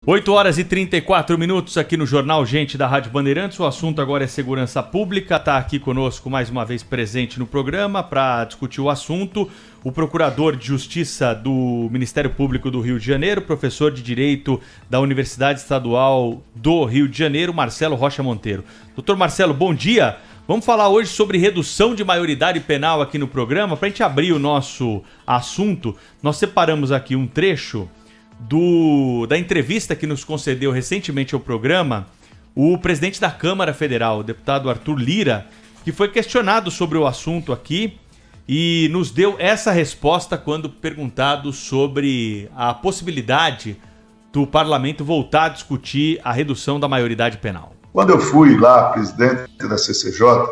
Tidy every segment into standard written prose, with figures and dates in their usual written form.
8 horas e 34 minutos aqui no Jornal Gente da Rádio Bandeirantes. O assunto agora é segurança pública. Está aqui conosco mais uma vez presente no programa para discutir o assunto o Procurador de Justiça do Ministério Público do Rio de Janeiro, professor de Direito da Universidade Estadual do Rio de Janeiro, Marcelo Rocha Monteiro. Doutor Marcelo, bom dia. Vamos falar hoje sobre redução de maioridade penal aqui no programa. Para a gente abrir o nosso assunto, nós separamos aqui um trecho da entrevista que nos concedeu recentemente ao programa o presidente da Câmara Federal, o deputado Arthur Lira, que foi questionado sobre o assunto aqui e nos deu essa resposta quando perguntado sobre a possibilidade do parlamento voltar a discutir a redução da maioridade penal. Quando eu fui lá presidente da CCJ,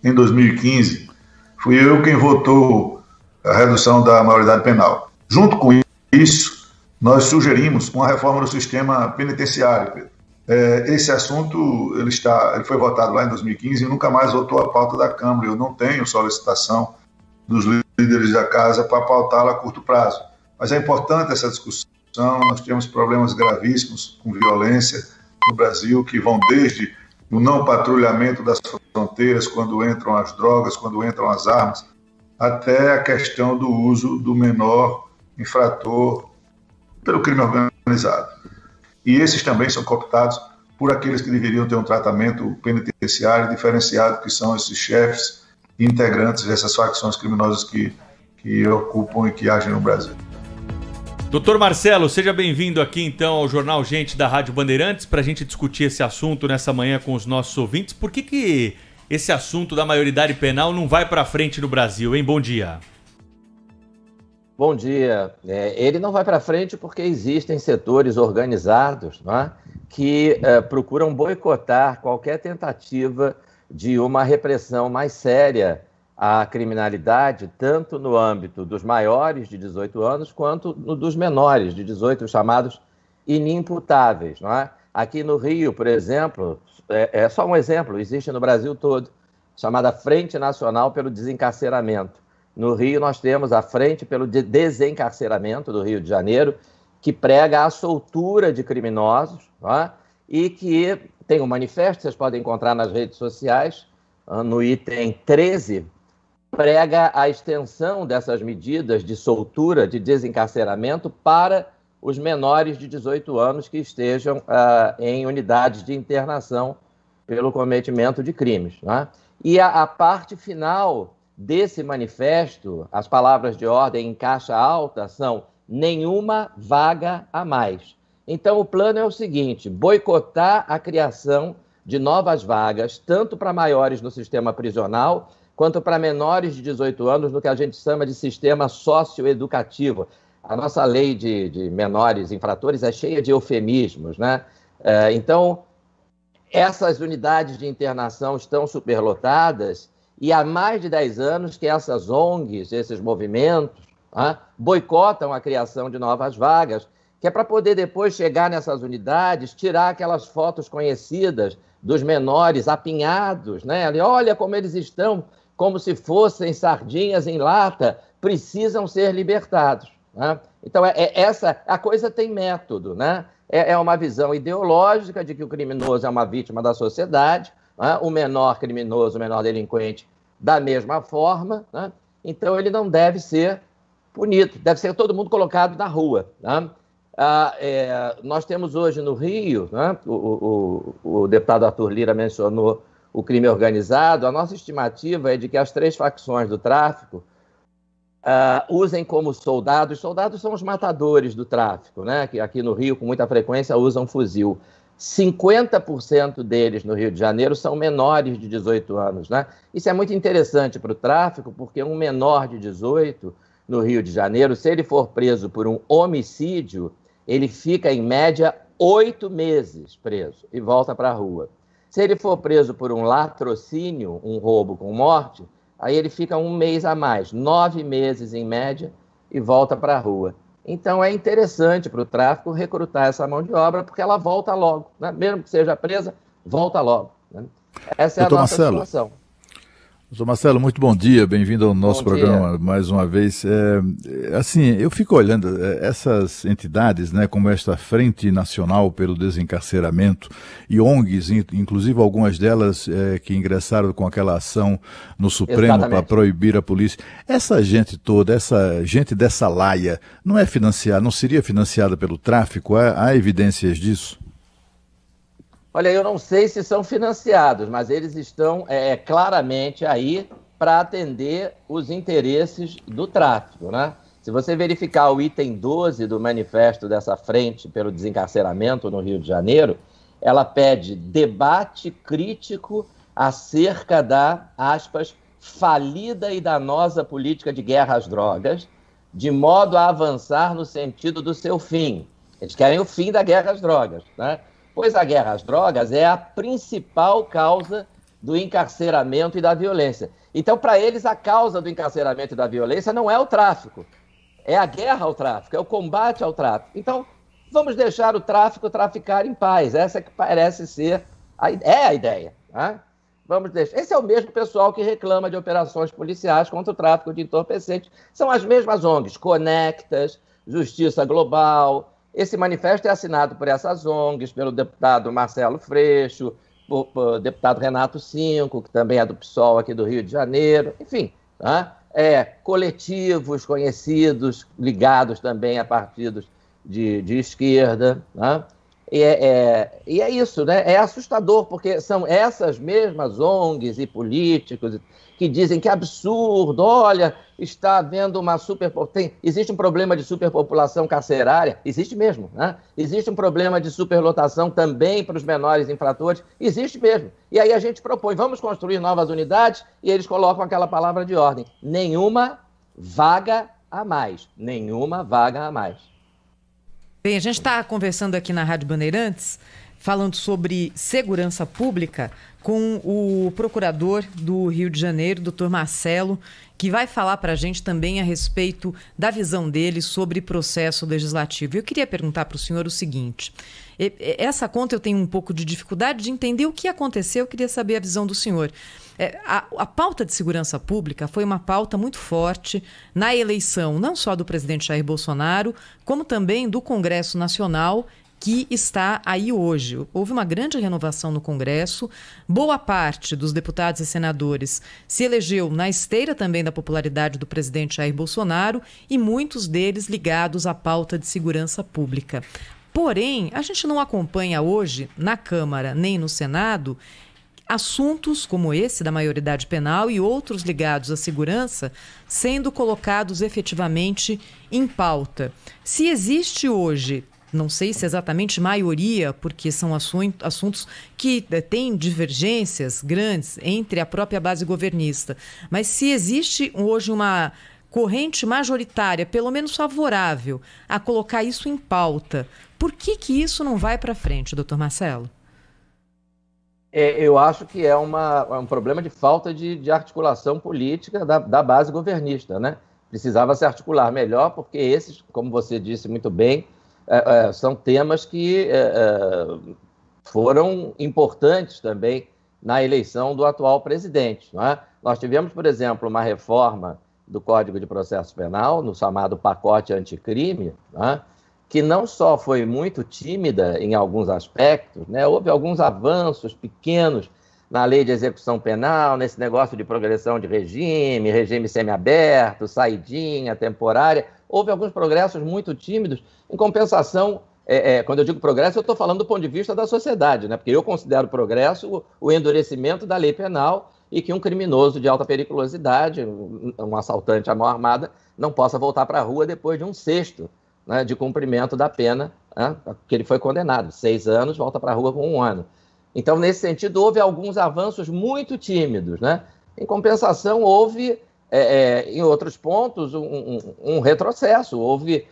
em 2015, fui eu quem votou a redução da maioridade penal. Junto com isso, nós sugerimos uma reforma do sistema penitenciário, Pedro. Esse assunto ele foi votado lá em 2015 e nunca mais voltou à pauta da Câmara. Eu não tenho solicitação dos líderes da casa para pautá-la a curto prazo. Mas é importante essa discussão. Nós temos problemas gravíssimos com violência no Brasil, que vão desde o não patrulhamento das fronteiras, quando entram as drogas, quando entram as armas, até a questão do uso do menor infrator pelo crime organizado. E esses também são cooptados por aqueles que deveriam ter um tratamento penitenciário diferenciado, que são esses chefes e integrantes dessas facções criminosas que ocupam e que agem no Brasil. Doutor Marcelo, seja bem-vindo aqui então ao Jornal Gente da Rádio Bandeirantes para a gente discutir esse assunto nessa manhã com os nossos ouvintes. Por que esse assunto da maioridade penal não vai para frente no Brasil, hein? Bom dia. Bom dia. Ele não vai para frente porque existem setores organizados, não é? Que procuram boicotar qualquer tentativa de uma repressão mais séria à criminalidade, tanto no âmbito dos maiores de 18 anos, quanto no dos menores de 18, chamados inimputáveis. Não é? Aqui no Rio, por exemplo, é só um exemplo, existe no Brasil todo, chamada Frente Nacional pelo Desencarceramento. No Rio, nós temos a Frente pelo Desencarceramento do Rio de Janeiro, que prega a soltura de criminosos, é? E que tem um manifesto, vocês podem encontrar nas redes sociais, no item 13, prega a extensão dessas medidas de soltura, de desencarceramento, para os menores de 18 anos que estejam em unidades de internação pelo cometimento de crimes. É? E a parte final desse manifesto, as palavras de ordem em caixa alta são: nenhuma vaga a mais. Então o plano é o seguinte: boicotar a criação de novas vagas, tanto para maiores no sistema prisional, quanto para menores de 18 anos no que a gente chama de sistema socioeducativo. A nossa lei de menores infratores é cheia de eufemismos, né? Então, essas unidades de internação estão superlotadas. E há mais de 10 anos que essas ONGs, esses movimentos, boicotam a criação de novas vagas, que é para poder depois chegar nessas unidades, tirar aquelas fotos conhecidas dos menores apinhados, né? Ali, olha como eles estão, como se fossem sardinhas em lata, precisam ser libertados. Né? Então, a coisa tem método, né? É uma visão ideológica de que o criminoso é uma vítima da sociedade, o menor criminoso, o menor delinquente, da mesma forma, né? Então ele não deve ser punido, deve ser todo mundo colocado na rua. Né? Nós temos hoje no Rio, né? O deputado Arthur Lira mencionou o crime organizado. A nossa estimativa é de que as 3 facções do tráfico usem como soldados são os matadores do tráfico, né? Que aqui no Rio, com muita frequência, usam fuzil. 50% deles no Rio de Janeiro são menores de 18 anos. Né? Isso é muito interessante para o tráfico, porque um menor de 18 no Rio de Janeiro, se ele for preso por um homicídio, ele fica, em média, 8 meses preso e volta para a rua. Se ele for preso por um latrocínio, um roubo com morte, aí ele fica 1 mês a mais, 9 meses em média, e volta para a rua. Então é interessante para o tráfico recrutar essa mão de obra, porque ela volta logo, né? Mesmo que seja presa, volta logo. Né? Essa é a nossa situação. Doutor Marcelo, muito bom dia, bem-vindo ao nosso programa mais uma vez. Eu fico olhando essas entidades, né, como esta Frente Nacional pelo Desencarceramento e ONGs, inclusive algumas delas que ingressaram com aquela ação no Supremo para proibir a polícia. Essa gente toda, essa gente dessa laia, não seria financiada pelo tráfico? Há evidências disso? Olha, eu não sei se são financiados, mas eles estão claramente aí para atender os interesses do tráfico, né? Se você verificar o item 12 do manifesto dessa frente pelo desencarceramento no Rio de Janeiro, ela pede debate crítico acerca da, aspas, falida e danosa política de guerra às drogas, de modo a avançar no sentido do seu fim. Eles querem o fim da guerra às drogas, né? Pois a guerra às drogas é a principal causa do encarceramento e da violência. Então, para eles, a causa do encarceramento e da violência não é o tráfico, é a guerra ao tráfico, é o combate ao tráfico. Então, vamos deixar o tráfico traficar em paz. Essa que parece ser a ideia. Né? Vamos deixar. Esse é o mesmo pessoal que reclama de operações policiais contra o tráfico de entorpecentes. São as mesmas ONGs, Conectas, Justiça Global. Esse manifesto é assinado por essas ONGs, pelo deputado Marcelo Freixo, por deputado Renato Cinco, que também é do PSOL aqui do Rio de Janeiro, enfim, tá? Coletivos conhecidos, ligados também a partidos de esquerda, tá? E é isso, né? É assustador, porque são essas mesmas ONGs e políticos que dizem que absurdo, olha, está havendo uma existe um problema de superpopulação carcerária, existe mesmo, né? Existe um problema de superlotação também para os menores infratores, existe mesmo. E aí a gente propõe, vamos construir novas unidades, e eles colocam aquela palavra de ordem, nenhuma vaga a mais, nenhuma vaga a mais. Bem, a gente está conversando aqui na Rádio Bandeirantes, falando sobre segurança pública, com o procurador do Rio de Janeiro, doutor Marcelo, que vai falar para a gente também a respeito da visão dele sobre processo legislativo. Eu queria perguntar para o senhor o seguinte, essa conta eu tenho um pouco de dificuldade de entender o que aconteceu, eu queria saber a visão do senhor. A pauta de segurança pública foi uma pauta muito forte na eleição, não só do presidente Jair Bolsonaro, como também do Congresso Nacional, que está aí hoje. Houve uma grande renovação no Congresso, boa parte dos deputados e senadores se elegeu na esteira também da popularidade do presidente Jair Bolsonaro e muitos deles ligados à pauta de segurança pública. Porém, a gente não acompanha hoje, na Câmara nem no Senado, assuntos como esse da maioridade penal e outros ligados à segurança sendo colocados efetivamente em pauta. Se existe hoje, não sei se exatamente maioria, porque são assuntos que têm divergências grandes entre a própria base governista, mas se existe hoje uma corrente majoritária, pelo menos favorável, a colocar isso em pauta, por que isso não vai para frente, doutor Marcelo? Eu acho que é um problema de falta de articulação política da base governista, né? Precisava se articular melhor, porque esses, como você disse muito bem, são temas que foram importantes também na eleição do atual presidente. Não é? Nós tivemos, por exemplo, uma reforma do Código de Processo Penal, no chamado pacote anticrime, não é? Que não só foi muito tímida em alguns aspectos, né? Houve alguns avanços pequenos na lei de execução penal, nesse negócio de progressão de regime semiaberto, saidinha, temporária. Houve alguns progressos muito tímidos. Em compensação, quando eu digo progresso, eu estou falando do ponto de vista da sociedade, né? Porque eu considero progresso o endurecimento da lei penal e que um criminoso de alta periculosidade, um assaltante à mão armada, não possa voltar para a rua depois de 1/6, né, de cumprimento da pena, né, que ele foi condenado. 6 anos, volta para a rua com 1 ano. Então, nesse sentido, houve alguns avanços muito tímidos, né? Em compensação, houve, em outros pontos, um retrocesso. Houve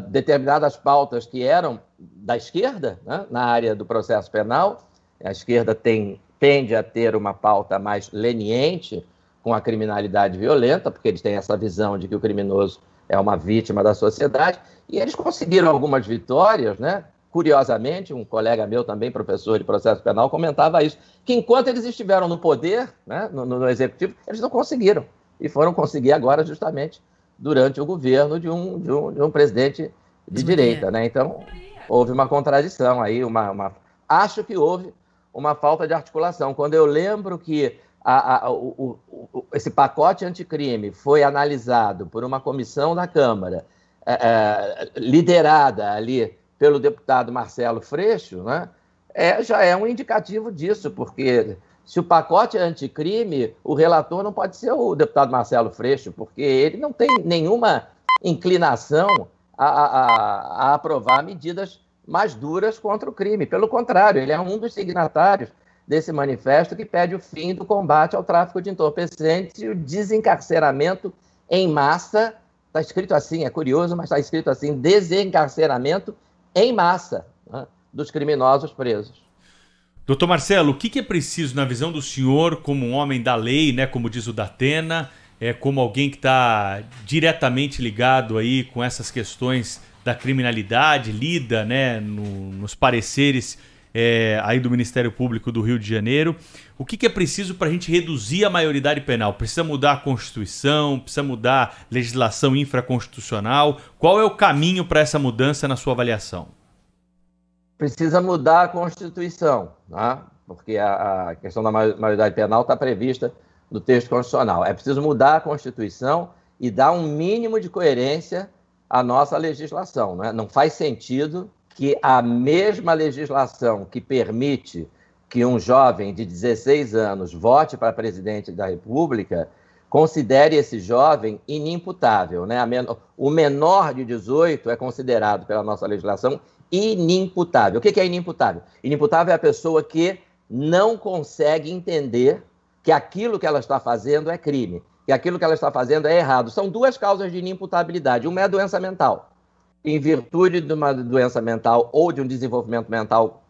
determinadas pautas que eram da esquerda, né, na área do processo penal. A esquerda tende a ter uma pauta mais leniente com a criminalidade violenta, porque eles têm essa visão de que o criminoso é uma vítima da sociedade, e eles conseguiram algumas vitórias, né, curiosamente, um colega meu também, professor de processo penal, comentava isso, que enquanto eles estiveram no poder, né, no executivo, eles não conseguiram. E foram conseguir agora justamente durante o governo de um presidente de direita, né? Então, houve uma contradição aí, acho que houve uma falta de articulação. Quando eu lembro que esse pacote anticrime foi analisado por uma comissão da Câmara, liderada ali pelo deputado Marcelo Freixo, né, já é um indicativo disso, porque se o pacote é anticrime, o relator não pode ser o deputado Marcelo Freixo, porque ele não tem nenhuma inclinação a aprovar medidas mais duras contra o crime. Pelo contrário, ele é um dos signatários desse manifesto que pede o fim do combate ao tráfico de entorpecentes e o desencarceramento em massa. Está escrito assim, é curioso, mas está escrito assim, desencarceramento em massa, né, dos criminosos presos. Doutor Marcelo, o que é preciso na visão do senhor como um homem da lei, né, como diz o Datena, como alguém que está diretamente ligado aí com essas questões da criminalidade, lida, né, nos pareceres aí do Ministério Público do Rio de Janeiro. O que é preciso para a gente reduzir a maioridade penal? Precisa mudar a Constituição? Precisa mudar a legislação infraconstitucional? Qual é o caminho para essa mudança na sua avaliação? Precisa mudar a Constituição, né? Porque a questão da maioridade penal está prevista no texto constitucional. É preciso mudar a Constituição e dar um mínimo de coerência à nossa legislação, né? Não faz sentido que a mesma legislação que permite que um jovem de 16 anos vote para presidente da República considere esse jovem inimputável, né? O menor de 18 é considerado pela nossa legislação inimputável. O que é inimputável? Inimputável é a pessoa que não consegue entender que aquilo que ela está fazendo é crime, que aquilo que ela está fazendo é errado. São duas causas de inimputabilidade. Uma é a doença mental. Em virtude de uma doença mental ou de um desenvolvimento mental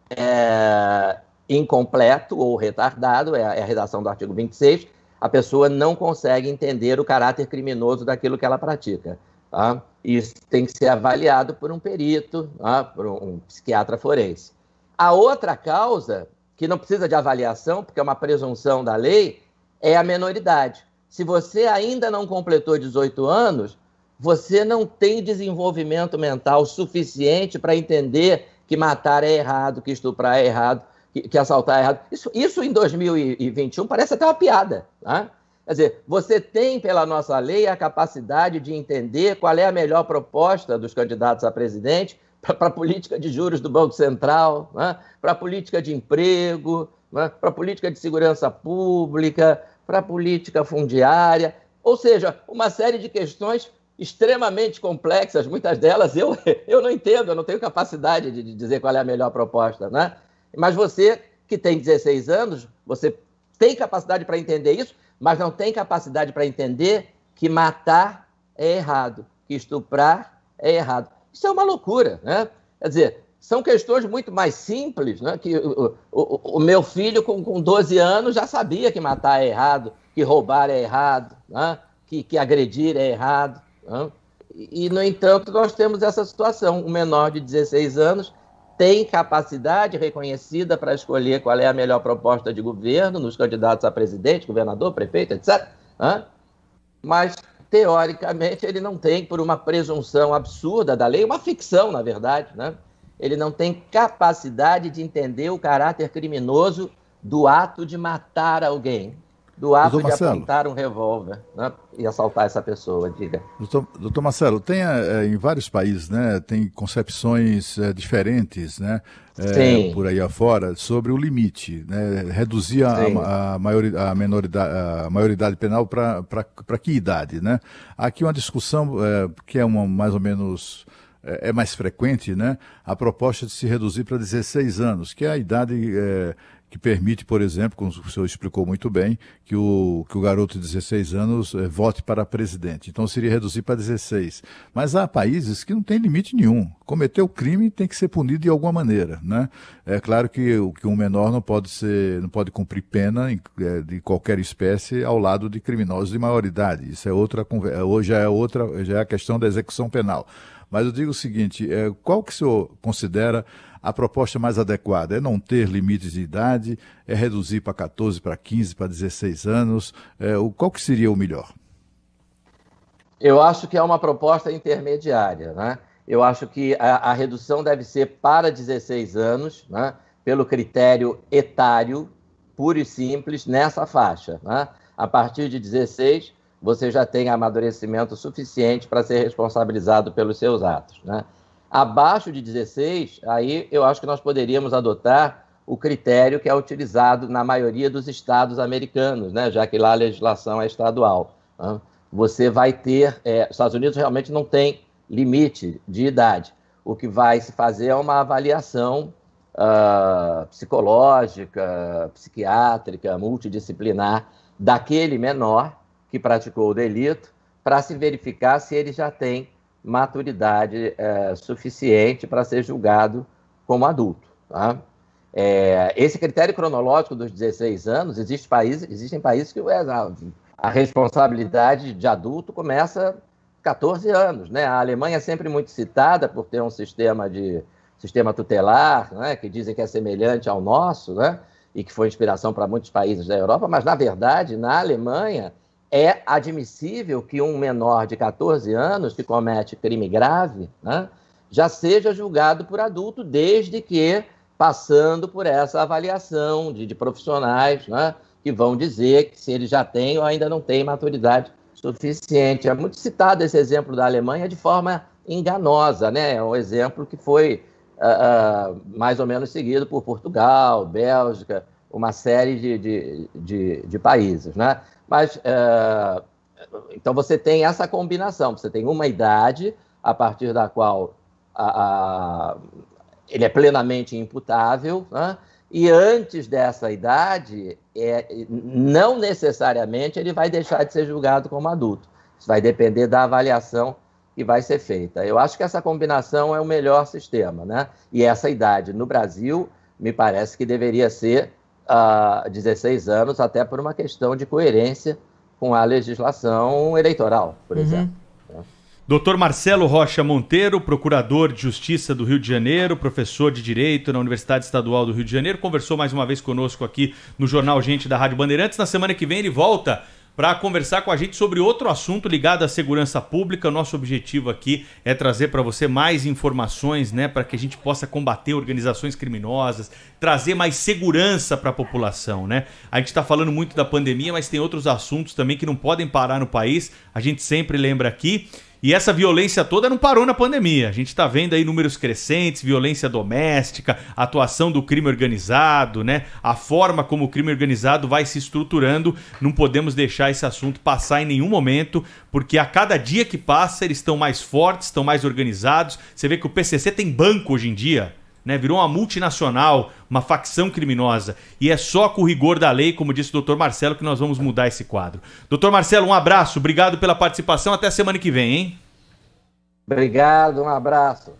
incompleto ou retardado, é a redação do artigo 26, a pessoa não consegue entender o caráter criminoso daquilo que ela pratica. Tá? Isso tem que ser avaliado por um perito, tá? Por um psiquiatra forense. A outra causa, que não precisa de avaliação, porque é uma presunção da lei, é a menoridade. Se você ainda não completou 18 anos, você não tem desenvolvimento mental suficiente para entender que matar é errado, que estuprar é errado, que assaltar é errado. Isso em 2021 parece até uma piada, tá? Quer dizer, você tem, pela nossa lei, a capacidade de entender qual é a melhor proposta dos candidatos a presidente para a política de juros do Banco Central, né? Para a política de emprego, né? Para a política de segurança pública, para a política fundiária, ou seja, uma série de questões extremamente complexas, muitas delas eu não entendo, eu não tenho capacidade de dizer qual é a melhor proposta, né? Mas você que tem 16 anos, você tem capacidade para entender isso, mas não tem capacidade para entender que matar é errado, que estuprar é errado. Isso é uma loucura, né? Quer dizer, são questões muito mais simples, né? Que o meu filho com 12 anos já sabia que matar é errado, que roubar é errado, né? Que agredir é errado. Né? E, no entanto, nós temos essa situação. Um menor de 16 anos tem capacidade reconhecida para escolher qual é a melhor proposta de governo nos candidatos a presidente, governador, prefeito, etc. Né? Mas, teoricamente, ele não tem, por uma presunção absurda da lei, uma ficção, na verdade, né? Ele não tem capacidade de entender o caráter criminoso do ato de matar alguém, do ato de apontar um revólver, né, e assaltar essa pessoa, diga. Doutor Marcelo, tem em vários países, né, tem concepções diferentes, né, por aí afora, sobre o limite, né, reduzir a maioridade penal para que idade, né? Há aqui uma discussão que é mais ou menos... é mais frequente, né, a proposta de se reduzir para 16 anos, que é a idade que permite, por exemplo, como o senhor explicou muito bem, que o garoto de 16 anos vote para presidente. Então seria reduzir para 16. Mas há países que não tem limite nenhum. Cometeu crime tem que ser punido de alguma maneira, né? É claro que um menor não pode cumprir pena de qualquer espécie ao lado de criminosos de maioridade. Isso é outra conversa. Hoje já é a questão da execução penal. Mas eu digo o seguinte, qual que o senhor considera a proposta mais adequada? É não ter limites de idade? É reduzir para 14, para 15, para 16 anos? Qual que seria o melhor? Eu acho que é uma proposta intermediária, né? Eu acho que a redução deve ser para 16 anos, né? Pelo critério etário, puro e simples, nessa faixa, né? A partir de 16, você já tem amadurecimento suficiente para ser responsabilizado pelos seus atos, né? Abaixo de 16, aí eu acho que nós poderíamos adotar o critério que é utilizado na maioria dos estados americanos, né? Já que lá a legislação é estadual, né? Você vai ter... os Estados Unidos realmente não tem limite de idade. O que vai se fazer é uma avaliação psicológica, psiquiátrica, multidisciplinar daquele menor que praticou o delito, para se verificar se ele já tem maturidade suficiente para ser julgado como adulto, tá? Esse critério cronológico dos 16 anos, existem países que a responsabilidade de adulto começa 14 anos, né? A Alemanha é sempre muito citada por ter um sistema tutelar, né? Que dizem que é semelhante ao nosso, né? E que foi inspiração para muitos países da Europa, mas, na verdade, na Alemanha é admissível que um menor de 14 anos que comete crime grave, né, já seja julgado por adulto, desde que passando por essa avaliação de profissionais, né, que vão dizer que se ele já tem ou ainda não tem maturidade suficiente. É muito citado esse exemplo da Alemanha de forma enganosa, né? É um exemplo que foi mais ou menos seguido por Portugal, Bélgica, uma série de países, né? Mas, então você tem essa combinação, você tem uma idade a partir da qual ele é plenamente imputável, né? E antes dessa idade, não necessariamente ele vai deixar de ser julgado como adulto. Isso vai depender da avaliação que vai ser feita. Eu acho que essa combinação é o melhor sistema, né? E essa idade no Brasil, me parece que deveria ser 16 anos, até por uma questão de coerência com a legislação eleitoral, por exemplo. Dr. Marcelo Rocha Monteiro, procurador de Justiça do Rio de Janeiro, professor de Direito na Universidade Estadual do Rio de Janeiro, conversou mais uma vez conosco aqui no Jornal Gente da Rádio Bandeirantes. Na semana que vem ele volta para conversar com a gente sobre outro assunto ligado à segurança pública. O nosso objetivo aqui é trazer para você mais informações, né, para que a gente possa combater organizações criminosas, trazer mais segurança para a população, né? A gente está falando muito da pandemia, mas tem outros assuntos também que não podem parar no país. A gente sempre lembra aqui. E essa violência toda não parou na pandemia. A gente está vendo aí números crescentes, violência doméstica, atuação do crime organizado, né? A forma como o crime organizado vai se estruturando. Não podemos deixar esse assunto passar em nenhum momento, porque a cada dia que passa eles estão mais fortes, estão mais organizados. Você vê que o PCC tem banco hoje em dia, né? Virou uma multinacional, uma facção criminosa. E é só com o rigor da lei, como disse o Dr. Marcelo, que nós vamos mudar esse quadro. Dr. Marcelo, um abraço, obrigado pela participação, até a semana que vem, hein? Obrigado, um abraço.